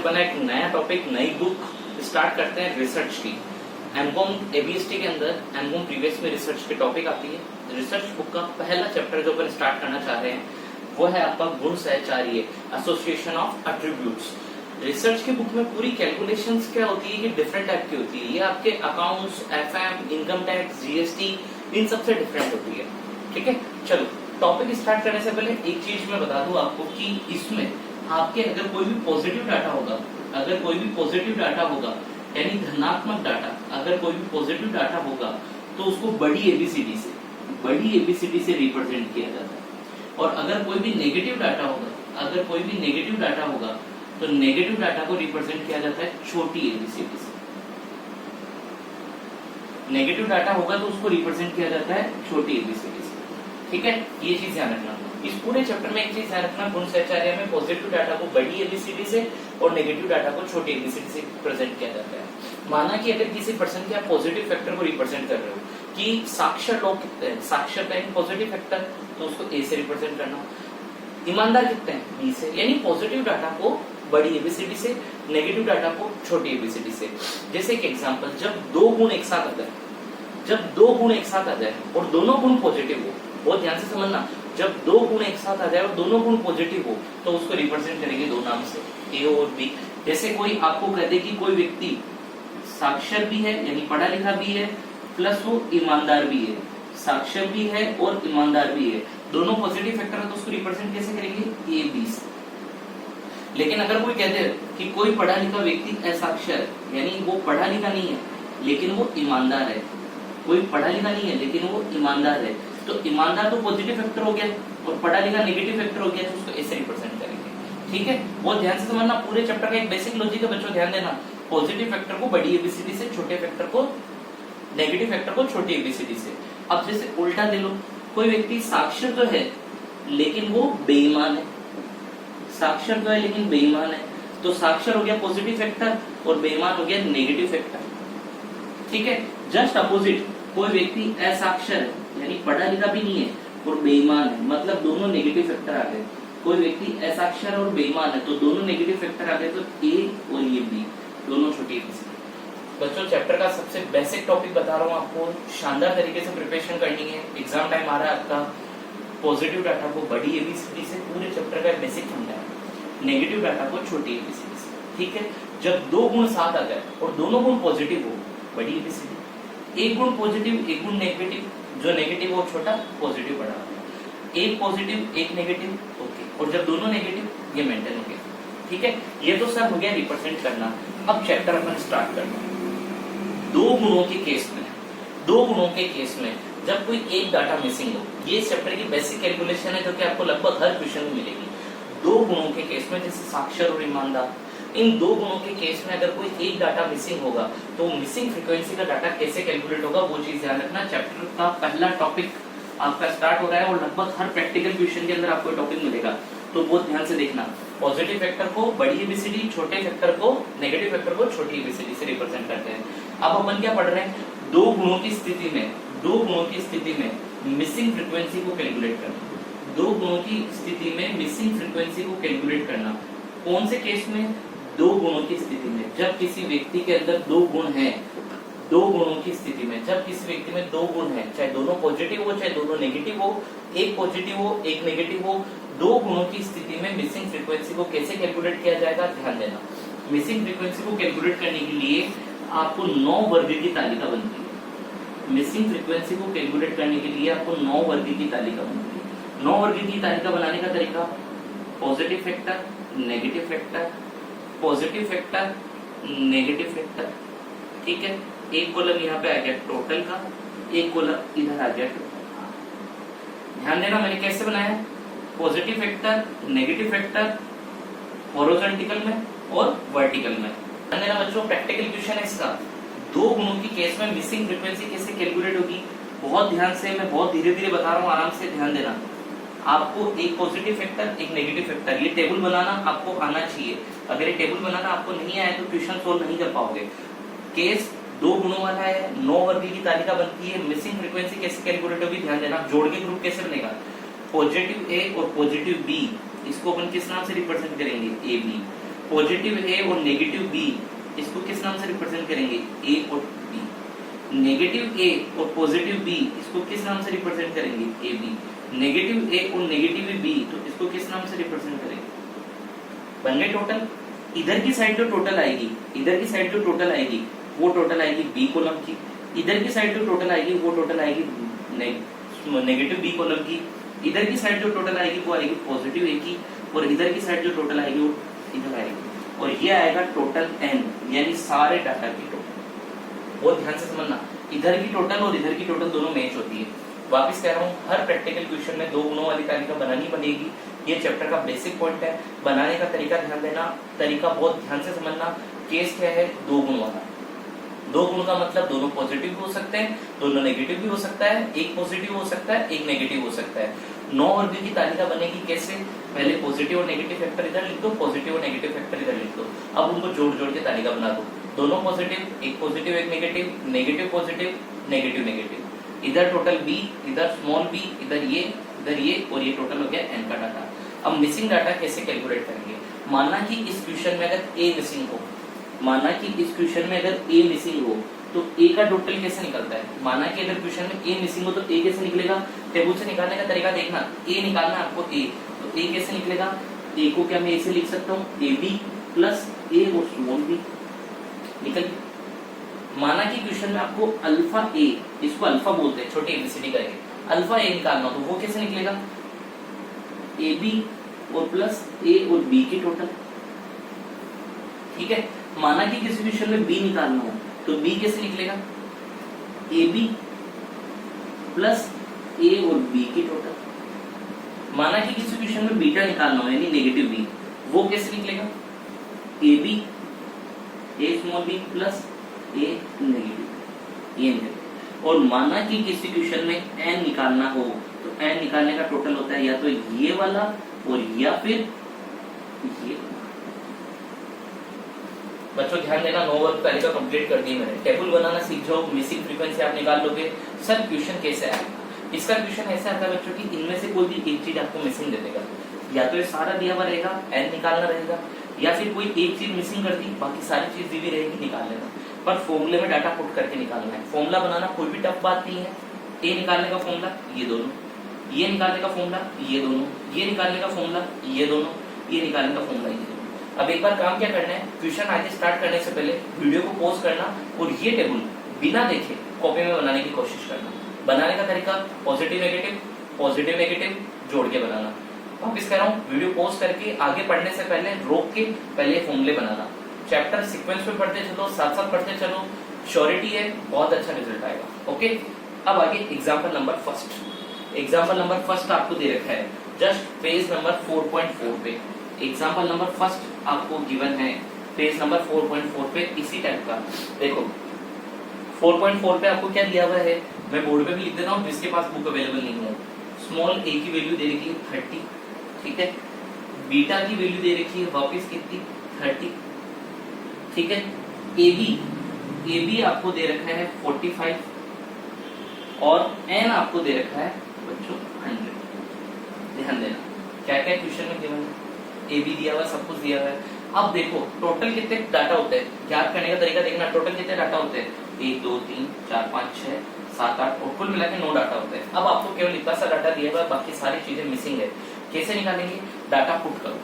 अपना एक नया टॉपिक, नई बुक स्टार्ट करते हैं रिसर्च की। एमकॉम एबीएसटी के अंदर एमकॉम प्रीवियस में रिसर्च की टॉपिक आती है। रिसर्च बुक का पहला चैप्टर जो अपन स्टार्ट करना चाह रहे हैं वो है आपका गुण सहचार्य, एसोसिएशन ऑफ एट्रीब्यूट्स। रिसर्च की बुक में पूरी कैलकुलेशंस क्या होती है, ये डिफरेंट टाइप की होती है। ये आपके accounts, FM, income tax, GST, इन सबसे डिफरेंट होती है। ठीक है, चलो टॉपिक स्टार्ट करने से पहले एक चीज मैं बता दूं आपको कि इसमें आपके अगर कोई भी पॉजिटिव डाटा होगा, अगर कोई भी पॉजिटिव डाटा होगा यानी धनात्मक डाटा, अगर कोई भी पॉजिटिव डाटा होगा तो उसको बड़ी एबीसीडी से रिप्रेजेंट किया जाता है। और अगर कोई भी नेगेटिव डाटा होगा, अगर कोई भी नेगेटिव डाटा होगा तो नेगेटिव डाटा को रिप्रेजेंट किया जाता है छोटी एबीसीडी से। नेगेटिव डाटा होगा तो उसको रिप्रेजेंट किया जाता है छोटी एबीसीडी से। ठीक है, ये चीज ध्यान रखना। इस पूरे चैप्टर में एक चीज ध्यान रखना, गुण सहचार्य में पॉजिटिव डाटा को बड़ी एबीसीडी से और नेगेटिव डाटा को छोटी एबीसीडी से रिप्रेजेंट किया जाता है। माना कि अगर किसी पर्सन के आप पॉजिटिव फैक्टर को रिप्रेजेंट कर रहे हो कि साक्षर लोग कितने हैं, साक्षर का एक पॉजिटिव फैक्टर तो उसको ए से रिप्रेजेंट करना। ईमानदार कितने हैं, बी से। यानी पॉजिटिव डाटा को बड़ी एबीसीडी से, नेगेटिव डाटा को छोटी एबीसीडी से। जैसे एक एग्जांपल, जब दो गुण एक साथ आ जाए, जब दो गुण एक साथ आ जाए और दोनों गुण पॉजिटिव हो, बहुत ध्यान से समझना, जब दो गुण एक साथ आ जाए और दोनों गुण पॉजिटिव हो तो उसको रिप्रेजेंट करेंगे दो नाम से, ए और बी। जैसे कोई आपको कह दे कि कोई व्यक्ति साक्षर भी है यानी पढ़ा लिखा भी है प्लस वो ईमानदार भी है, साक्षर भी है और ईमानदार भी है, दोनों पॉजिटिव फैक्टर है तो उसको रिप्रेजेंट कैसे करेंगे, ए बी से। लेकिन अगर कोई कहते हैं कि कोई पढ़ा लिखा व्यक्ति असाक्षर यानी वो पढ़ा लिखा नहीं है लेकिन वो ईमानदार है, कोई पढ़ा लिखा नहीं है लेकिन वो ईमानदार है, तो ईमानदार तो पॉजिटिव फैक्टर हो गया और पढ़ा लिखा नेगेटिव फैक्टर हो गया, तो उसको ऐसे रिप्रेजेंट करेंगे। ठीक है, बहुत ध्यान से समझना, पूरे चैप्टर का एक बेसिक लॉजिक है बच्चों, ध्यान देना। पॉजिटिव फैक्टर को बड़ी एबीसीडी से, छोटे फैक्टर को, नेगेटिव फैक्टर को छोटी एबीसीडी से। अब जैसे उल्टा ले लो, कोई व्यक्ति साक्षर तो है लेकिन वो बेईमान है, साक्षर तो है लेकिन बेईमान है, तो साक्षर हो गया पॉजिटिव फैक्टर और बेईमान हो गया नेगेटिव फैक्टर। ठीक है, जस्ट अपोजिट, कोई व्यक्ति असाक्षर है यानी पढ़ा लिखा भी नहीं है और बेईमान है, मतलब दोनों नेगेटिव फैक्टर आ गए। कोई व्यक्ति असाक्षर और बेईमान है तो दोनों नेगेटिव फैक्टर आ गए, तो ए और ये बी दोनों छोटी एबीसीडी। बच्चों चैप्टर का सबसे बेसिक टॉपिक बता रहा हूँ आपको, शानदार तरीके से प्रिपरेशन करनी है। एग्जाम टाइम आ रहा है आपका, पॉजिटिव डाटा को बड़ी एबीसीडी से, पूरे चैप्टर का बेसिक फंडा है, नेगेटिव डाटा को छोटी एबीसीडी से। ठीक है, जब दो गुण साथ आ जाए और दोनों गुण पॉजिटिव हो, बड़ी एबीसीडी। एक गुण पॉजिटिव, एक गुण नेगेटिव, जो नेगेटिव हो छोटा, पॉजिटिव बड़ा। एक पॉजिटिव एक नेगेटिव, ओके, और जब दोनों नेगेटिव, ये मेंटेन हो गया। ठीक है, ये तो सब हो गया रिप्रेजेंट करना। अब चैप्टर अपन स्टार्ट करना। दो गुणों के केस में, दो गुणों के केस में जब कोई एक डाटा मिसिंग हो, ये इस चैप्टर की बेसिक कैलकुलेशन है जो कि आपको लगभग हर क्वेश्चन में मिलेगी। दो गुणों के केस में, जैसे साक्षर और ईमानदार, इन दो गुणों के केस में अगर कोई एक डाटा मिसिंग होगा तो मिसिंग फ्रीक्वेंसी का डाटा कैसे कैलकुलेट होगा, वो चीज ध्यान रखना। चैप्टर का पहला टॉपिक आपका स्टार्ट हो रहा है और लगभग हर प्रैक्टिकल क्वेश्चन के अंदर आपको टॉपिक मिलेगा, तो बहुत ध्यान से देखना। पॉजिटिव फैक्टर को बड़ी एबीसीडी, छोटे फैक्टर को, नेगेटिव फैक्टर को छोटी एबीसीडी से रिप्रेजेंट करते हैं। अब अपन क्या पढ़ रहे हैं, दो गुणों की स्थिति में, दो गुणों की स्थिति में मिसिंग फ्रीक्वेंसी को कैलकुलेट करना। दो गुणों की स्थिति में मिसिंग फ्रीक्वेंसी को कैलकुलेट करना। कौन से केस में, दो गुणों की स्थिति में, जब किसी व्यक्ति के अंदर दो गुण हैं, दो गुणों की स्थिति में, जब किसी व्यक्ति में दो गुण हैं, चाहे दोनों पॉजिटिव हो चाहे दोनों नेगेटिव हो, एक पॉजिटिव हो एक नेगेटिव हो, दो गुणों की स्थिति में मिसिंग फ्रीक्वेंसी को कैसे कैलकुलेट किया जाएगा, ध्यान देना। मिसिंग फ्रीक्वेंसी को कैलकुलेट करने के लिए आपको 9 वर्ग की तालिका बनती है। मिसिंग फ्रीक्वेंसी को कैलकुलेट करने के लिए आपको 9 वर्ग की तालिका बनती है। 9 वर्ग की तालिका बनाने का तरीका, positive factor, negative factor, positive factor, negative factor. ठीक है, एक कॉलम यहाँ पे आ गया टोटल का, एक कॉलम इधर आ गया टोटल। ध्यान देना मैंने कैसे बनाया, positive factor, negative factor horizontal में और वर्टिकल में। ध्यान देना बच्चों, प्रैक्टिकल क्वेश्चन है इसका। दो गुणों की केस में मिसिंग फ्रीक्वेंसी कैसे कैलकुलेट होगी, बहुत ध्यान से, मैं बहुत धीरे धीरे बता रहा हूँ, आराम से ध्यान देना। आपको एक पॉजिटिव फैक्टर एक नेगेटिव फैक्टर, ये टेबल बनाना आपको आना चाहिए। अगर ये टेबल बनाना आपको नहीं आया तो ट्यूशन सोल्व नहीं कर पाओगे। केस दो गुणों वाला है, 9 वर्ग की तालिका बनती है। मिसिंग फ्रीक्वेंसी कैसे कैलकुलेट होगी, ध्यान देना। जोड़ के ग्रुप कैसे बनेगा, पॉजिटिव ए और पॉजिटिव बी, इसको अपन किस नाम से रिप्रेजेंट करेंगे, ए बी। पॉजिटिव ए और नेगेटिव बी, इसको किस नाम से रिप्रेजेंट करेंगे? ए और बी। नेगेटिव ए और पॉजिटिव बी, इसको किस नाम से रिप्रेजेंट करेंगे? A B. नेगेटिव ए और नेगेटिव बी, तो इसको किस नाम से रिप्रेजेंट करेंगे? बन गए टोटल। इधर की साइड जो टोटल आएगी, इधर की साइड जो टोटल आएगी वो टोटल आएगी बी कॉलम की, इधर की साइड जो टोटल आएगी वो टोटल आएगी नेगेटिव बी कॉलम की, इधर की साइड जो टोटल आएगी वो आएगी पॉजिटिव ए की, और इधर की साइड जो टोटल आएगी वो इधर आएगी, और ये आएगा टोटल एन, यानी सारे डाटा की टोटल। बहुत ध्यान से समझना, इधर की टोटल और इधर की टोटल दोनों मैच होती है। वापस कह रहा हूँ, हर प्रैक्टिकल क्वेश्चन में 2 गुणों वाली तालिका बनानी पड़ेगी। ये चैप्टर का बेसिक पॉइंट है। बनाने का तरीका ध्यान देना, तरीका बहुत ध्यान से समझना। केस क्या है? 2 गुण वाला। 2 गुण का मतलब दोनों पॉजिटिव भी हो सकते हैं, दोनों नेगेटिव भी हो सकता है, एक पॉजिटिव हो सकता है, एक नेगेटिव हो सकता है। 9 वर्ग की तालिका बनेगी कैसे? पहले पॉजिटिव और नेगेटिव फैक्टर इधर लिख दो, पॉजिटिव और नेगेटिव फैक्टर इधर लिख दो। अब उनको जोड़ जोड़ के तालिका बना दो, दोनों पॉजिटिव, एक पॉजिटिव एक negative, negative positive, negative negative. इधर टोटल बी, इधर स्मॉल बी, इधर ये, और ये टोटल हो गया एन का डाटा। अब मिसिंग डाटा कैसे कैलकुलेट करेंगे? माना कि इस क्वेश्चन में अगर ए मिसिंग हो, माना कि इस क्वेश्चन में अगर ए मिसिंग हो, तो ए का टोटल कैसे निकलता है? माना कि अगर क्वेश्चन में ए मिसिंग हो तो ए कैसे निकलेगा? टेबल से निकालने का तरीका देखना। ए निकालना आपको ए, तो ए कैसे निकलेगा? ए को क्या मैं ऐसे लिख सकता हूँ? ए बी प्लस ए और स्मॉल बी निकल। माना कि क्वेश्चन में आपको अल्फा ए, इसको अल्फा बोलते हैं छोटे एबीसीडी करके, अल्फा ए निकालना, तो वो कैसे निकलेगा? ए बी और प्लस ए और बी की टोटल। ठीक है। माना कि किसी क्वेश्चन में बी निकालना हो, तो बी कैसे निकलेगा? ए बी प्लस ए और बी की टोटल। माना कि किसी क्वेश्चन में बीटा निकालना हो, यानी नेगेटिव बी, वो कैसे निकलेगा? A B, A small B plus A negative, ये निकलेगा। और माना कि किसी क्वेश्चन में एन निकालना हो, तो एन निकालने का टोटल होता है या तो ये वाला और या फिर ये। बच्चों ध्यान देना, 9 वर्ग तालिका कंप्लीट कर दी मैंने। टेबल बनाना सीख जाओ, मिसिंग फ्रीक्वेंसी आप निकाल लोगे। सर क्वेश्चन कैसे आएगा? इसका क्वेश्चन ऐसा आता है बच्चों की, इनमें से कोई भी एक चीज आपको मिसिंग दे देगा, या तो ये सारा दिया हुआ रहेगा, एन निकालना रहेगा, या फिर कोई एक चीज मिसिंग कर दी, बाकी सारी चीज दी भी रहेगी, निकाल लेना। पर फॉर्मूले में डाटा पुट करके निकालना है। फॉर्मूला बनाना कोई भी टफ बात नहीं है। ए निकालने का फॉर्मूला ये दोनों, ये निकालने का फॉर्मूला ये दोनों, ये निकालने का फॉर्मूला ये दोनों, ये निकालने का फॉर्मूला ये दोनों। अब एक बार काम क्या करना है, क्वेश्चन आगे स्टार्ट करने से पहले वीडियो को पॉज करना और ये टेबल बिना देखे कॉपी में बनाने की कोशिश करना। बनाने का तरीका पॉजिटिव नेगेटिव जोड़ के बनाना। वापिस कह रहा हूँ, वीडियो पॉज करके आगे पढ़ने से पहले रोक के पहले फॉर्मूले बनाना। चैप्टर सीक्वेंस में पढ़ते चलो, साथ साथ पढ़ते चलो, श्योरिटी है बहुत अच्छा रिजल्ट आएगा। ओके, अब आगे example number first. Example number first आपको दे रखा है जस्ट पेज नंबर 4.4 पे। एग्जाम्पल नंबर फर्स्ट आपको गिवन है पेज नंबर 4.4 पे, इसी टाइप का। देखो 4.4 पे आपको क्या दिया हुआ है, मैं बोर्ड पे भी लिख देता हूँ जिसके पास बुक अवेलेबल नहीं है। स्मॉल ए की वैल्यू दे रखी है 30, ठीक है। बीटा की वैल्यू दे रखी है वापिस कितनी? 30, ठीक है। ए बी आपको दे रखा है 45 और एन आपको दे रखा है बच्चों 100। ध्यान देना क्या क्या क्वेश्चन में गिवन है, ए बी दिया हुआ, सब कुछ दिया हुआ है। अब देखो टोटल कितने डाटा होते हैं, याद करने का तरीका देखना। टोटल कितने डाटा होते हैं? 1 2 3 4 5 6 7 8 और कुल मिला के 9 डाटा होते हैं। अब आपको केवल इतना सा डाटा दिया हुआ है, बाकी सारी चीजें मिसिंग है। कैसे निकालेंगे? डाटा पुट करो।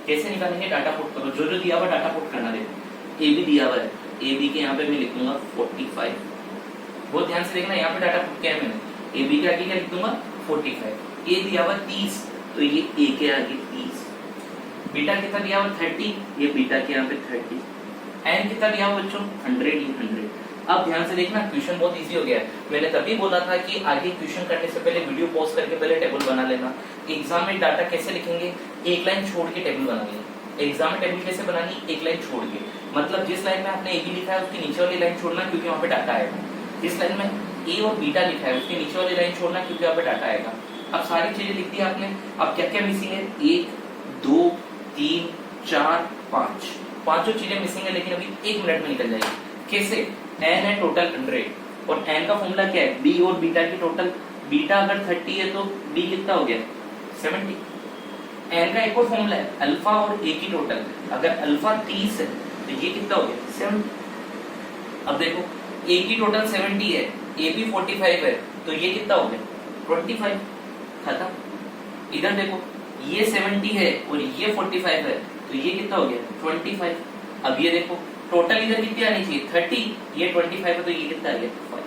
कैसे निकालेंगे? डाटा पुट करो। जो जो दिया हुआ डाटा पुट करना। देखो ए बी दिया हुआ है, ए बी के यहाँ पे मैं लिखूंगा 45। बहुत ध्यान से देखना, यहाँ पे डाटा पुट किया है मैंने। ए बी के आगे क्या लिख दूंगा? 45। ए दिया हुआ 30, तो ये ए के आगे 30। बीटा कितना दिया हुआ? 30, ये बीटा के यहाँ पे 30। एन कितना दिया हुआ बच्चों? 100, ये 100। अब ध्यान से देखना, क्वेश्चन बहुत इजी हो गया है। मैंने तभी बोला था कि आगे क्वेश्चन करने से पहले वीडियो पॉज करके पहले टेबल बना लेना। एग्जाम में डाटा कैसे लिखेंगे? एक लाइन छोड़ के टेबल बनानी है। एग्जाम में टेबल कैसे बनानी? एक लाइन छोड़ के, मतलब जिस लाइन में आपने ए बी लिखा है उसके नीचे वाली लाइन छोड़ना, क्योंकि वहाँ पे डाटा आएगा। जिस लाइन में ए और बीटा लिखा है उसके नीचे वाली लाइन छोड़ना, क्योंकि वहाँ पे डाटा आएगा। अब सारी चीजें लिख दी आपने। अब क्या क्या मिसिंग है? 1 2 3 4 5, पांचों चीजें मिसिंग है, लेकिन अभी 1 मिनट में निकल जाएगी। कैसे? एन है टोटल 100 और एन का फॉर्मूला क्या है? बी और बीटा की टोटल। बीटा अगर 30 है तो बी कितना हो गया? 70। एन का एक और फॉर्मूला है अल्फा और ए की टोटल। अगर अल्फा 30 है तो ये कितना हो गया 70। अब देखो ए की टोटल 70 है, ए भी 45 है, तो ये कितना हो गया 25। खत्म। इधर देखो ये 70 है और ये 45 है, तो ये कितना हो गया 25। अब ये देखो टोटल इधर कितनी आनी चाहिए 30, ये 25 है, तो ये कितना आ गया 5।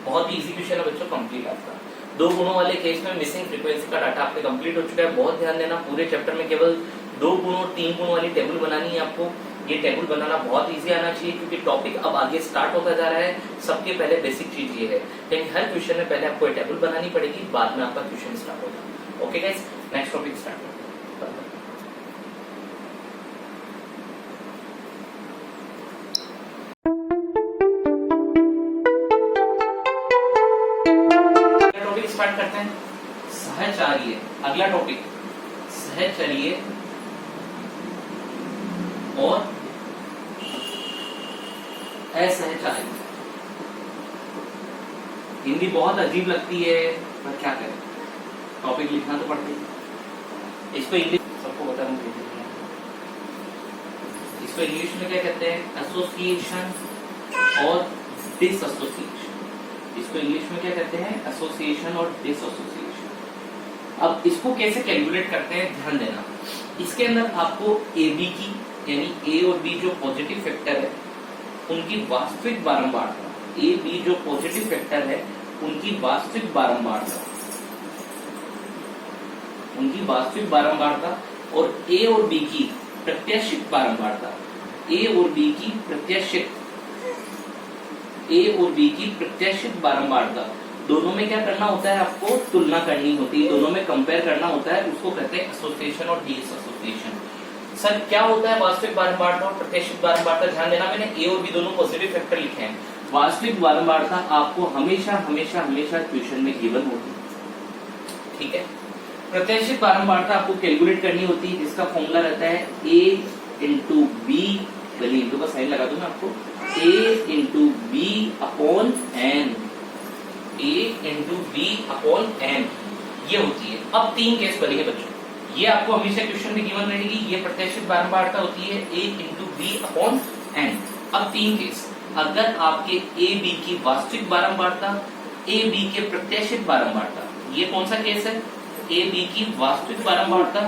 बहुत ही इजी क्वेश्चन है बच्चों, कंप्लीट आपका। दो गुणों वाले केस में मिसिंग फ्रीक्वेंसी का डाटा आपके कंप्लीट हो चुका है। बहुत ध्यान देना, पूरे चैप्टर में केवल 2 गुणों और 3 गुणों वाली टेबल बनानी है आपको। ये टेबल बनाना बहुत इजी आना चाहिए, क्योंकि टॉपिक अब आगे स्टार्ट होता जा रहा है। सबके पहले बेसिक चीज ये है, लेकिन हर क्वेश्चन में पहले आपको टेबल बनानी पड़ेगी, बाद में आपका क्वेश्चन स्टार्ट होगा। Okay guys, next topic start करते हैं। टॉपिक स्टार्ट करते हैं, सहचार्य। अगला टॉपिक सहचर्य और असहचार्य। हिंदी बहुत अजीब लगती है, पर क्या करें, टॉपिक लिखना तो पड़ता है। इसको इंग्लिश सबको बता रहा हूँ, इसको इंग्लिश में क्या कहते हैं एसोसिएशन और डिसएसोसिएशन। इसको इंग्लिश में क्या कहते हैं एसोसिएशन और डिसएसोसिएशन। अब इसको कैसे कैलकुलेट करते हैं ध्यान देना। इसके अंदर आपको ए बी की, यानी ए और बी जो पॉजिटिव फैक्टर है उनकी वास्तविक बारंबारता, ए बी जो पॉजिटिव फैक्टर है उनकी वास्तविक बारंबारता और ए और बी की प्रत्याशित बारंबारता, ए और बी की प्रत्याशित बारंबारता, दोनों में क्या करना होता है आपको तुलना करनी होती है, दोनों में कंपेयर करना होता है। उसको कहते हैं एसोसिएशन और डिसएसोसिएशन। सर क्या होता है वास्तविक बारंबारता और प्रत्याशित बारंबारता? ध्यान देना, मैंने ए और बी दोनों पॉजिटिव फैक्टर लिखे हैं। वास्तविक बारंबारता आपको हमेशा क्वेश्चन में गिवन होती है, ठीक है। प्रत्याशित बारंबारता आपको कैलकुलेट करनी होती है, जिसका फॉर्मूला रहता है a इंटू बी, चलिए इंटू का साइन लगा दूं मैं आपको, a into B upon N, a into B upon N, ये होती है। अब 3 केस बनेंगे बच्चों, ये आपको हमेशा क्वेश्चन में गिवन रहेगी। ये प्रत्याशित बारंबारता होती है a into B upon N. अब 3 केस, अगर आपके ए बी की वास्तविक बारंबारता, ए बी के प्रत्याशित बारंबारता, ये कौन सा केस है ए बी की वास्तविक बारंबारता,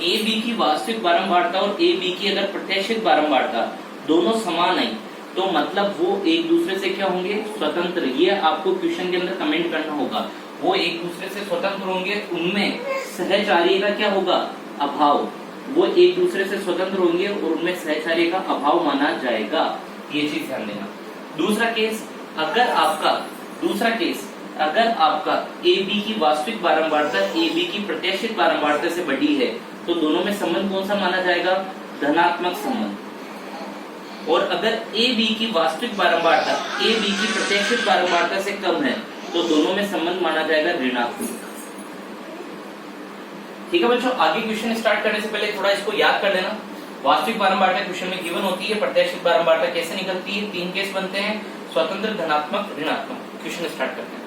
ए बी की वास्तविक बारंबारता और ए बी की अगर प्रत्याशित बारंबारता दोनों समान आई, तो मतलब वो एक दूसरे से क्या होंगे स्वतंत्र। ये आपको क्वेश्चन के अंदर कमेंट करना होगा, वो एक दूसरे से स्वतंत्र होंगे, उनमें सहचार्य का क्या होगा अभाव, वो एक दूसरे से स्वतंत्र होंगे और उनमें सहचार्य का अभाव माना जाएगा। ये चीज ध्यान देना। दूसरा केस, अगर आपका ए बी की वास्तविक बारंबारता ए बी की प्रत्याशित बारंबारता से बड़ी है, तो दोनों में संबंध कौन सा माना जाएगा धनात्मक संबंध। और अगर ए बी की वास्तविक बारंबारता ए बी की प्रत्याशित बारंबारता से कम है, तो दोनों में संबंध माना जाएगा ऋणात्मक। ठीक है बच्चों, आगे क्वेश्चन स्टार्ट करने से पहले थोड़ा इसको याद कर लेना। वास्तविक बारंबारता क्वेश्चन में गिवन होती है, प्रत्याशित बारंबारता कैसे निकलती है, 3 केस बनते हैं, स्वतंत्र, धनात्मक, ऋणात्मक। क्वेश्चन स्टार्ट करते हैं।